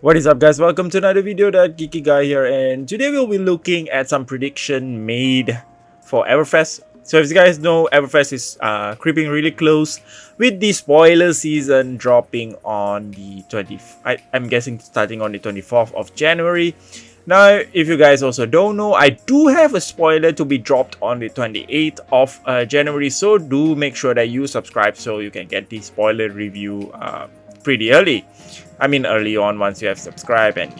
What is up, guys? Welcome to another video. The Geeky guy here, and today we'll be looking at some prediction made for Everfest. So if you guys know, Everfest is creeping really close with the spoiler season dropping on the 20th. I'm guessing starting on the 24th of January. Now, if you guys also don't know, I do have a spoiler to be dropped on the 28th of January. So do make sure that you subscribe so you can get the spoiler review pretty early. I mean early on once you have subscribed, and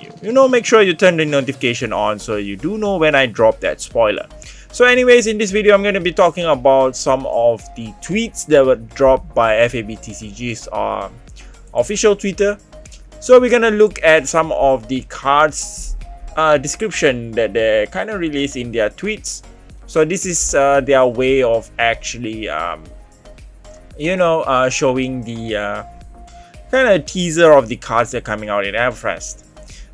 make sure you turn the notification on so you do know when I drop that spoiler. So anyways, in this video I'm going to be talking about some of the tweets that were dropped by FAB TCG's official Twitter. So we're going to look at some of the cards description that they kind of released in their tweets. So this is their way of actually showing the kind of teaser of the cards that are coming out in Everfest.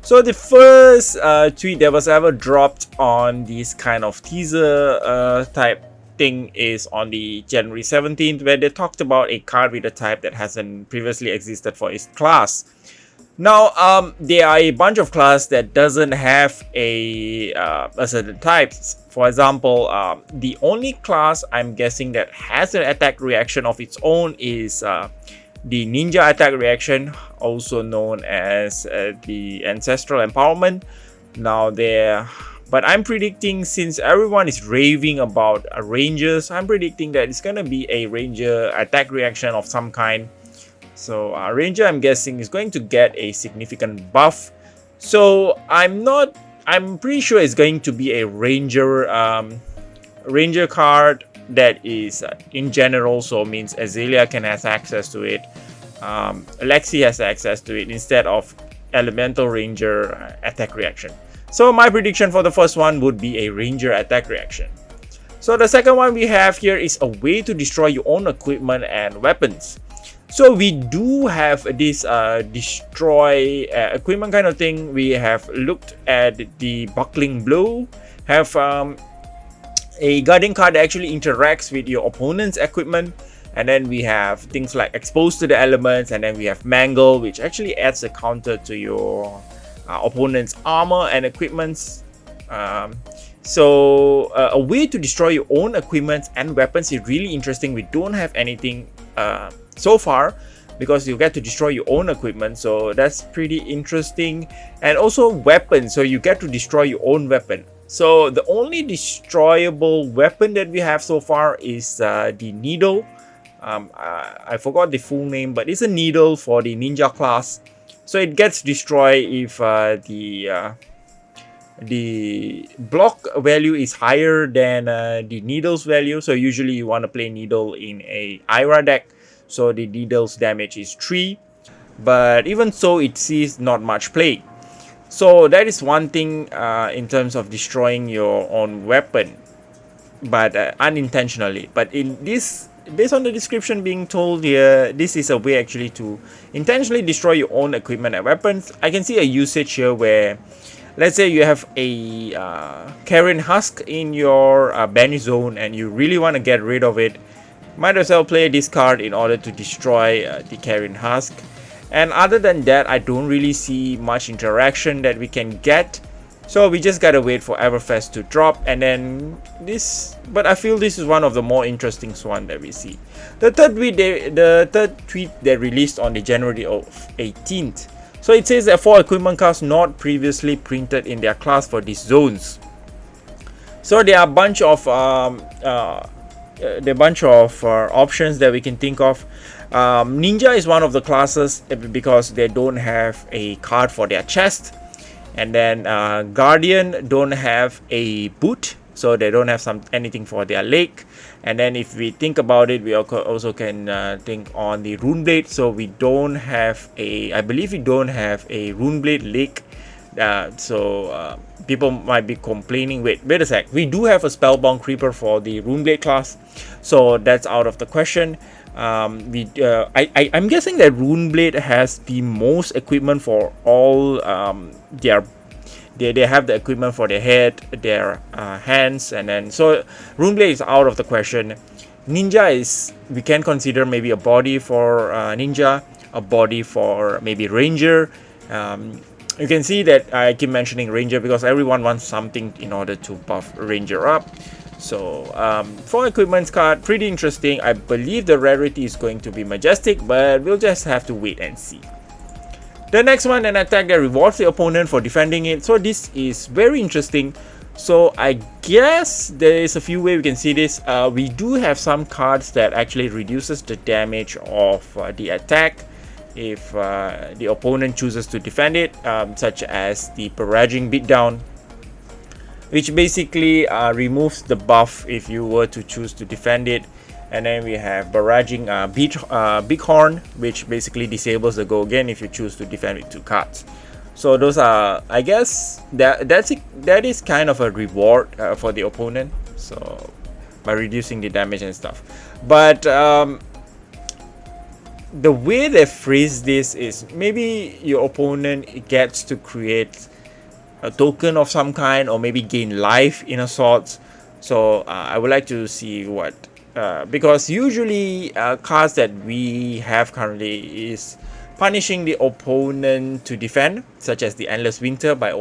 So the first tweet that was ever dropped on this kind of teaser type thing is on the January 17th, where they talked about a card with a type that hasn't previously existed for its class. Now, there are a bunch of class that doesn't have a certain types. For example, the only class I'm guessing that has an attack reaction of its own is the Ninja attack reaction, also known as the Ancestral Empowerment. Now but I'm predicting, since everyone is raving about Rangers, I'm predicting that it's gonna be a Ranger attack reaction of some kind. So Ranger, I'm guessing, is going to get a significant buff. So I'm pretty sure it's going to be a Ranger card that is in general, so means Azalea can have access to it, Alexi has access to it instead of Elemental Ranger attack reaction. So my prediction for the first one would be a Ranger attack reaction. So the second one we have here is a way to destroy your own equipment and weapons. So we do have this destroy equipment kind of thing. We have looked at the Buckling Blow, have a guardian card that actually interacts with your opponent's equipment, and then we have things like Exposed to the Elements, and then we have Mangle, which actually adds a counter to your opponent's armor and equipments. So a way to destroy your own equipment and weapons is really interesting. We don't have anything so far, because you get to destroy your own equipment, so that's pretty interesting. And also weapons, so you get to destroy your own weapon. So the only destroyable weapon that we have so far is the needle. I forgot the full name, but it's a needle for the ninja class. So it gets destroyed if the block value is higher than the needle's value. So usually you want to play needle in a Ira deck, so the needle's damage is 3. But even so, it sees not much play. So that is one thing in terms of destroying your own weapon, but unintentionally. But in this, based on the description being told here, this is a way actually to intentionally destroy your own equipment and weapons. I can see a usage here where, let's say you have a Karen Husk in your banish zone and you really want to get rid of it. Might as well play this card in order to destroy the Karen Husk. And other than that, I don't really see much interaction that we can get. So we just gotta wait for Everfest to drop, and then this. But I feel this is one of the more interesting one that we see. The third tweet they released on the January 18th. So it says that for equipment cards not previously printed in their class for these zones. So there are a bunch of options that we can think of. Ninja is one of the classes because they don't have a card for their chest, and then Guardian don't have a boot, so they don't have anything for their leg. And then if we think about it, we also can think on the Runeblade. So we don't have I believe we don't have a Runeblade leg. So people might be complaining, wait a sec, we do have a Spellbound Creeper for the Runeblade class, so that's out of the question. I'm guessing that Runeblade has the most equipment for all they have the equipment for their head, their hands, and then so Runeblade is out of the question. Ninja is, we can consider maybe a body for Ninja, a body for maybe Ranger, You can see that I keep mentioning Ranger because everyone wants something in order to buff Ranger up. So for equipment card, pretty interesting. I believe the rarity is going to be Majestic, but we'll just have to wait and see. The next one, an attack that rewards the opponent for defending it. So this is very interesting. So I guess there is a few ways we can see this. We do have some cards that actually reduces the damage of the attack if the opponent chooses to defend it, such as the Barraging Beatdown, which basically removes the buff if you were to choose to defend it. And then we have Barraging Bighorn, which basically disables the go again if you choose to defend with 2 cards. So those are, I guess, that is kind of a reward for the opponent. So by reducing the damage and stuff. But the way they phrase this is maybe your opponent gets to create a token of some kind, or maybe gain life in a sort. So I would like to see what, because usually cards that we have currently is punishing the opponent to defend, such as the Endless Winter by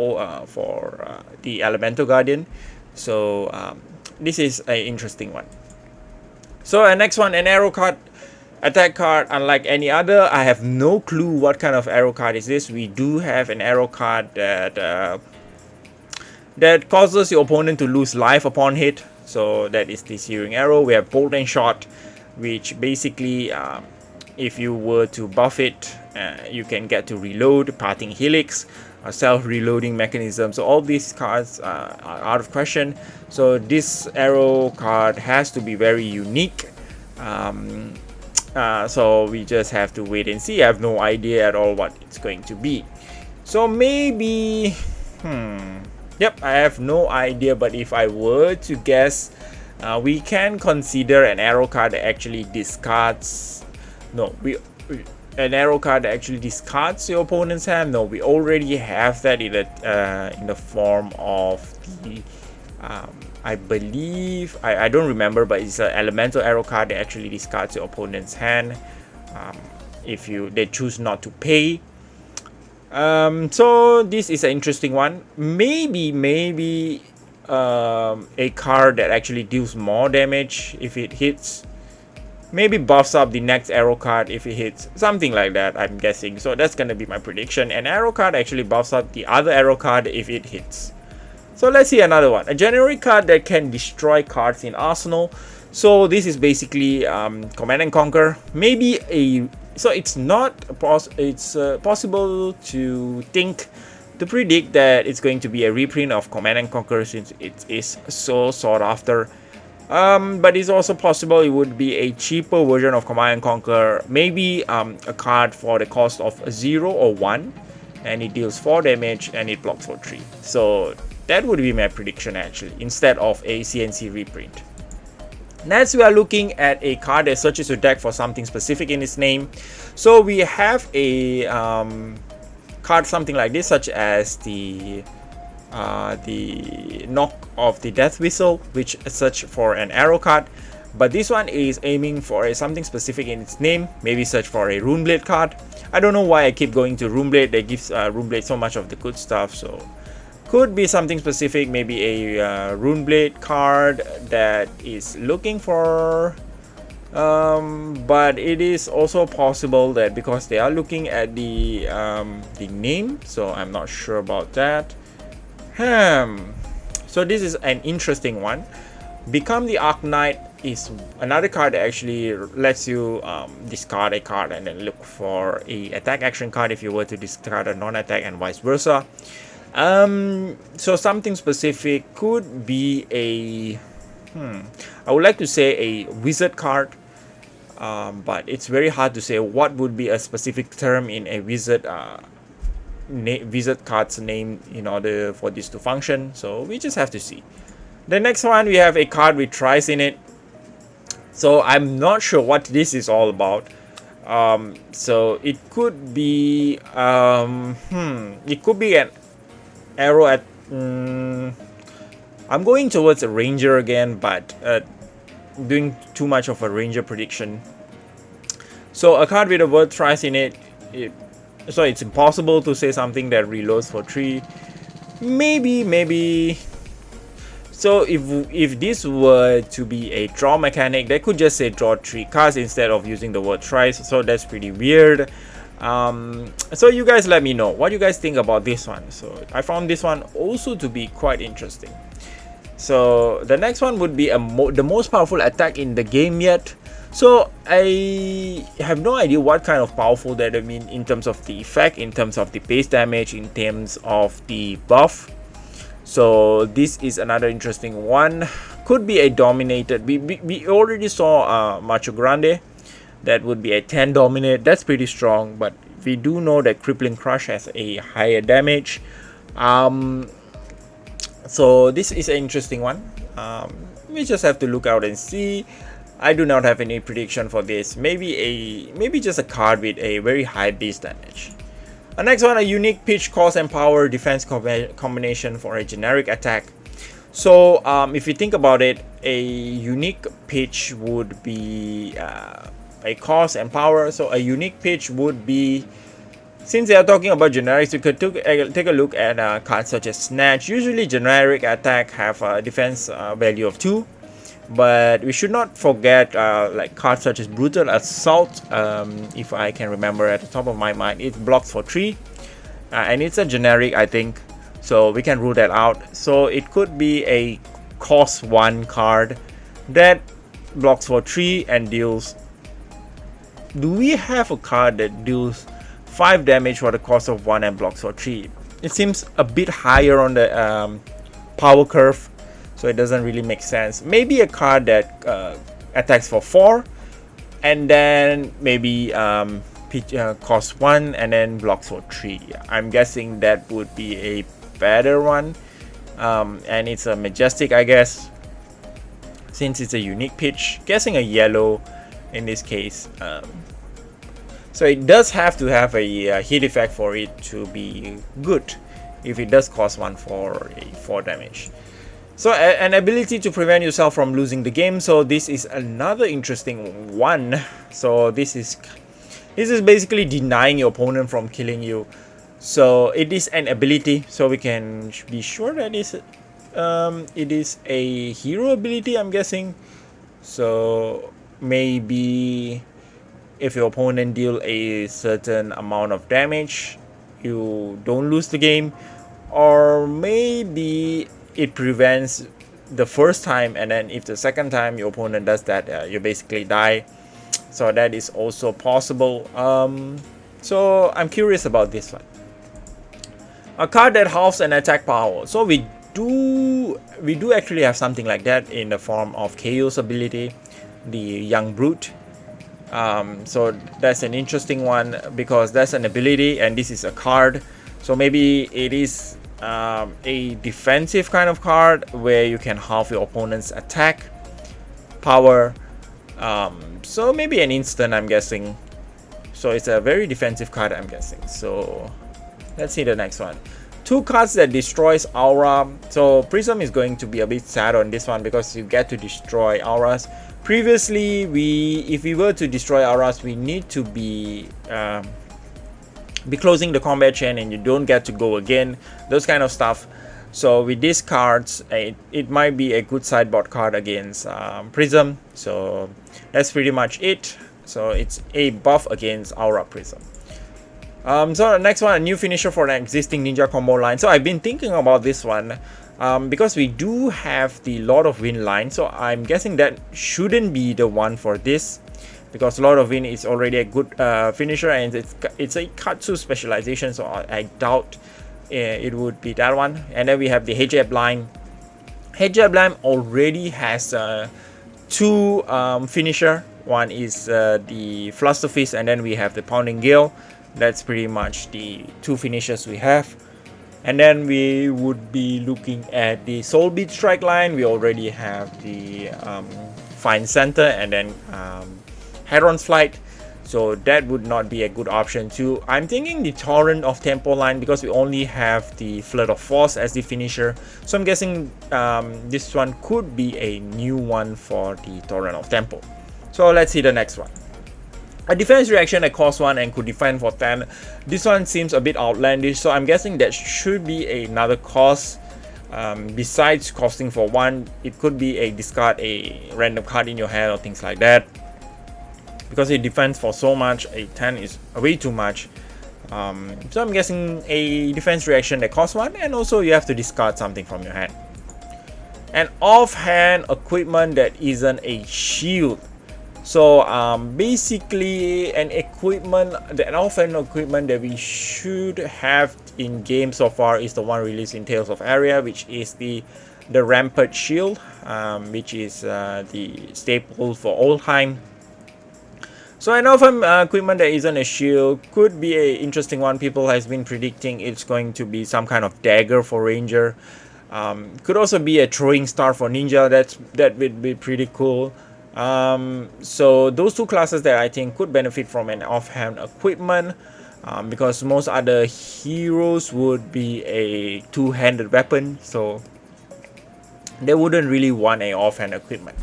for the Elemental Guardian. So this is an interesting one. So next one, an arrow card. Attack card, unlike any other. I have no clue what kind of arrow card is this. We do have an arrow card that causes your opponent to lose life upon hit. So that is the Searing Arrow. We have Bolt and Shot, which basically, if you were to buff it, you can get to reload, Parting Helix, a self-reloading mechanism. So all these cards are out of question. So this arrow card has to be very unique. So we just have to wait and see. I have no idea at all what it's going to be. So maybe, yep, I have no idea. But if I were to guess, we can consider an arrow card that actually discards. No, an arrow card that actually discards your opponent's hand. No, we already have that in the form of the. I believe, I don't remember, but it's an elemental arrow card that actually discards your opponent's hand if they choose not to pay. So this is an interesting one. Maybe a card that actually deals more damage if it hits. Maybe buffs up the next arrow card if it hits. Something like that, I'm guessing. So that's gonna be my prediction. An arrow card actually buffs up the other arrow card if it hits. So let's see another one. A generic card that can destroy cards in Arsenal. So this is basically Command and Conquer. Maybe so it's not possible to predict that it's going to be a reprint of Command and Conquer, since it is so sought after. But it's also possible it would be a cheaper version of Command and Conquer. Maybe a card for the cost of 0 or 1, and it deals 4 damage and it blocks for 3. So that would be my prediction actually, instead of a CNC reprint. Next, we are looking at a card that searches your deck for something specific in its name. So we have a card something like this, such as the Knock of the Death Whistle, which search for an arrow card. But this one is aiming for something specific in its name. Maybe search for a Runeblade card. I don't know why I keep going to Runeblade. That gives Runeblade so much of the good stuff. So could be something specific, maybe a Runeblade card that is looking for, but it is also possible that because they are looking at the name, so I'm not sure about that. So this is an interesting one. Become the Arc Knight is another card that actually lets you discard a card and then look for a attack action card if you were to discard a non-attack, and vice versa. So something specific could be a I would like to say a wizard card, but it's very hard to say what would be a specific term in a wizard wizard card's name in order for this to function. So we just have to see. The next one, we have a card with Trice in it. So I'm not sure what this is all about. So it could be it could be an arrow at I'm going towards a ranger again, but doing too much of a ranger prediction. So a card with the word Trice in it, So it's impossible to say something that reloads for 3. Maybe. So if this were to be a draw mechanic, they could just say draw 3 cards instead of using the word thrice. So that's pretty weird. So you guys let me know what you guys think about this one. So I found this one also to be quite interesting. So the next one would be the most powerful attack in the game yet. So I have no idea what kind of powerful that I mean in terms of the effect, in terms of the base damage, in terms of the buff. So this is another interesting one. Could be a dominated. We already saw Macho Grande. That would be a 10 dominate. That's pretty strong, but we do know that Crippling Crush has a higher damage. So this is an interesting one. We just have to look out and see. I do not have any prediction for this. Maybe just a card with a very high base damage. Next one, a unique pitch, cost, and power defense combination for a generic attack. So if you think about it, a unique pitch would be a cost and power. So a unique pitch would be, since they are talking about generics, you could take a look at cards such as Snatch. Usually generic attack have a defense value of 2. But we should not forget like cards such as Brutal Assault. If I can remember at the top of my mind, it blocks for 3. And it's a generic, I think. So we can rule that out. So it could be a cost 1 card that blocks for 3 and deals. Do we have a card that deals 5 damage for the cost of 1 and blocks for 3? It seems a bit higher on the power curve. So it doesn't really make sense. Maybe a card that attacks for 4 and then maybe costs 1 and then blocks for 3. I'm guessing that would be a better one. And it's a majestic, I guess, since it's a unique pitch. Guessing a yellow in this case. So it does have to have a hit effect for it to be good. If it does cost 1 for a 4 damage. So an ability to prevent yourself from losing the game. So this is another interesting one. So this is basically denying your opponent from killing you. So it is an ability. So we can be sure that it is a hero ability, I'm guessing. So maybe if your opponent deal a certain amount of damage, you don't lose the game. Or maybe it prevents the first time, and then if the second time your opponent does that, you basically die. So that is also possible. So I'm curious about this one. A card that halves an attack power. So we do actually have something like that in the form of Chaos ability, the Young Brute. So that's an interesting one because that's an ability and this is a card. So maybe it is a defensive kind of card where you can halve your opponent's attack power. So maybe an instant, I'm guessing. So it's a very defensive card, I'm guessing. So let's see the next one. 2 cards that destroys aura. So Prism is going to be a bit sad on this one because you get to destroy auras. Previously, if we were to destroy auras, we need to be closing the combat chain and you don't get to go again, those kind of stuff. So with these cards, it might be a good sideboard card against Prism. So that's pretty much it. So it's a buff against Aura Prism. So the next one, a new finisher for an existing ninja combo line. So I've been thinking about this one because we do have the Lord of Wind line. So I'm guessing that shouldn't be the one for this, because Lord of Wind is already a good finisher and it's a Katsu specialization, so I doubt it would be that one. And then we have the Hedgehog line. Hedgehog line already has 2 finisher. One is the Fluster Fist, and then we have the Pounding Gale. That's pretty much the 2 finishers we have. And then we would be looking at the Soul Beat Strike line. We already have the Fine Center and then Heron's Flight, so that would not be a good option too. I'm thinking the Torrent of Tempo line because we only have the Flood of Force as the finisher, so I'm guessing this one could be a new one for the Torrent of Tempo. So let's see the next one. A defense reaction that costs 1 and could defend for 10. This one seems a bit outlandish, so I'm guessing that should be another cost. Besides costing for 1, it could be a discard a random card in your hand or things like that. Because it defends for so much, a 10 is way too much. So I'm guessing a defense reaction that costs 1, and also you have to discard something from your hand. An offhand equipment that isn't a shield. So basically an offhand equipment that we should have in game so far is the one released in Tales of Aria, which is the Rampart Shield, which is the staple for Oldheim. So an offhand equipment that isn't a shield could be an interesting one. People has been predicting it's going to be some kind of dagger for Ranger. Could also be a throwing star for Ninja. That would be pretty cool. So those two classes that I think could benefit from an offhand equipment, because most other heroes would be a two-handed weapon, so they wouldn't really want a offhand equipment.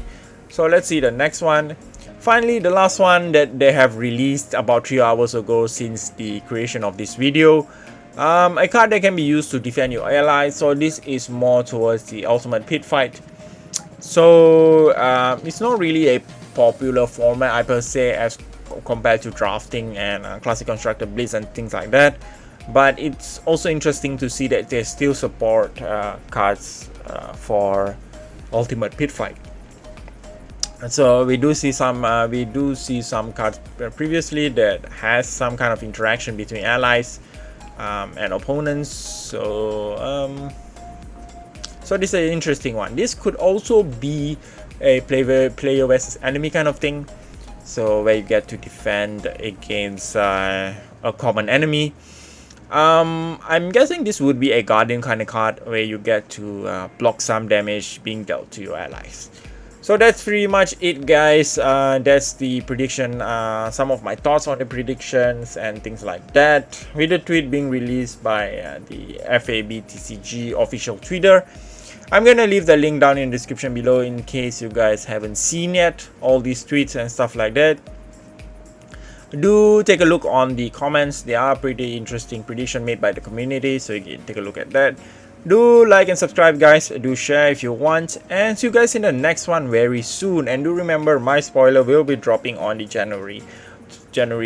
So let's see the next one. Finally, the last one that they have released about 3 hours ago since the creation of this video. A card that can be used to defend your allies. So this is more towards the ultimate pit fight. So it's not really a popular format, I per se, as compared to drafting and classic constructor blitz and things like that. But it's also interesting to see that they still support cards for ultimate pit fight. And so we do see some cards previously that has some kind of interaction between allies and opponents. So this is an interesting one. This could also be a player versus enemy kind of thing. So where you get to defend against a common enemy. I'm guessing this would be a guardian kind of card where you get to block some damage being dealt to your allies. So that's pretty much it, guys. That's the prediction, some of my thoughts on the predictions and things like that, with the tweet being released by the FAB TCG official Twitter. I'm gonna leave the link down in the description below in case you guys haven't seen yet all these tweets and stuff like that. Do take a look on the comments. They are pretty interesting prediction made by the community, so you can take a look at that. Do like and subscribe, guys. Do share if you want, and see you guys in the next one very soon. And do remember, my spoiler will be dropping on the January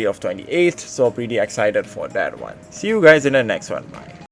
of 28th, so pretty excited for that one. See you guys in the next one. Bye.